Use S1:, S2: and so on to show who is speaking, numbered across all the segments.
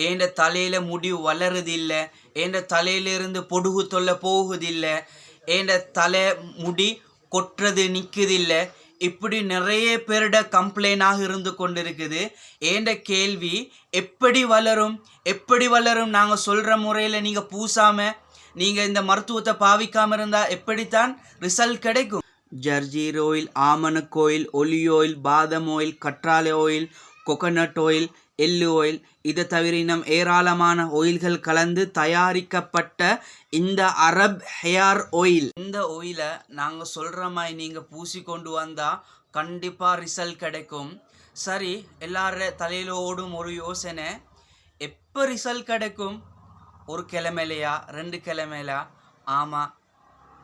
S1: ஏண்ட தலையில் முடி வளருதில்லை, ஏண்ட தலையிலிருந்து பொடுகு தொல்லை போகுதில்லை, ஏண்ட தலை முடி கொட்டுறது நிற்குதில்லை. இப்படி நிறைய பேரோட கம்ப்ளைண்டாக இருந்து கொண்டிருக்குது. ஏண்ட கேள்வி, எப்படி வளரும் எப்படி வளரும்? நாங்கள் சொல்கிற முறையில் நீங்கள் பூசாமல் நீங்கள் இந்த மருத்துவத்தை பாவிக்காமல் இருந்தால் எப்படித்தான் ரிசல்ட் கிடைக்கும்? ஜர்ஜீர் ஆயில், ஆமணக்கு ஆயில், ஒலி ஆயில், பாதம் ஆயில், கற்றாழை ஆயில், கொக்கனட் ஆயில், எள்ளு ஆயில், இதை தவிர இன்னும் ஏராளமான ஆயில்கள் கலந்து தயாரிக்கப்பட்ட இந்த அரப் ஹேர் ஆயில், இந்த ஆயிலை நாங்கள் சொல்கிற மாதிரி நீங்கள் பூசி கொண்டு வந்தால் கண்டிப்பாக ரிசல்ட் கிடைக்கும். சரி, எல்லார தலையில் ஓடும் ஒரு யோசனை, எப்போ ரிசல்ட் கிடைக்கும்? ஒரு கிழமையிலையா, 2 கிழமையிலா? ஆமாம்,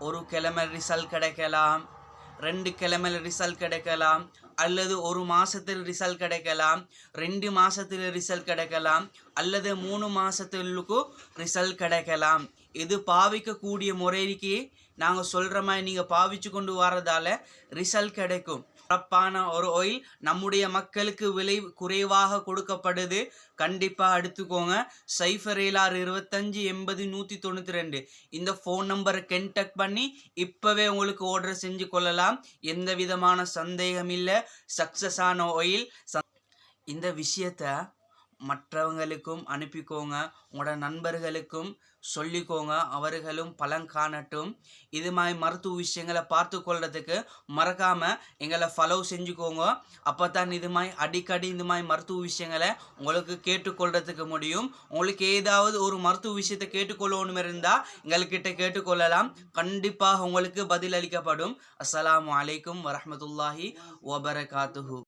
S1: ஒரு கிழமை ரிசல்ட் கிடைக்கலாம், 2 கிழமையில ரிசல்ட் கிடைக்கலாம், அல்லது 1 மாதத்தில் ரிசல்ட் கிடைக்கலாம், 2 மாதத்தில் ரிசல்ட் கிடைக்கலாம், அல்லது 3 மாதத்துக்கும் ரிசல்ட் கிடைக்கலாம். இது பாவிக்கக்கூடிய முறைக்கு நாங்கள் சொல்கிற மாதிரி நீங்கள் பாவிச்சு கொண்டு வரதால ரிசல்ட் கிடைக்கும். சிறப்பான ஒரு ஆயில் நம்முடைய மக்களுக்கு விலை குறைவாக கொடுக்கப்படுது. கண்டிப்பாக எடுத்துக்கோங்க. 0762580 192 இந்த ஃபோன் நம்பரை கான்டாக்ட் பண்ணி இப்போவே உங்களுக்கு ஆர்டர் செஞ்சு கொள்ளலாம். எந்த விதமான சந்தேகம் இல்லை. சக்ஸஸ் ஆன ஆயில். இந்த விஷயத்தை மற்றவங்களுக்கும் அனுப்பிக்கோங்க, உங்களோட நண்பர்களுக்கும் சொல்லிக்கோங்க, அவர்களும் பலன் காணட்டும். இது மாதிரி மருத்துவ விஷயங்களை பார்த்து கொள்றதுக்கு மறக்காமல் எங்களை ஃபாலோ செஞ்சுக்கோங்க. அப்போ தான் இது மாதிரி அடிக்கடி இந்த மாதிரி மருத்துவ விஷயங்களை உங்களுக்கு கேட்டுக்கொள்றதுக்கு முடியும். உங்களுக்கு ஏதாவது ஒரு மருத்துவ விஷயத்தை கேட்டுக்கொள்ளணும் இருந்தால் எங்கள்கிட்ட கேட்டுக்கொள்ளலாம். கண்டிப்பாக உங்களுக்கு பதில் அளிக்கப்படும். அஸ்ஸலாமு அலைக்கும் வரஹ்மத்துல்லாஹி வபரகாத்துஹு.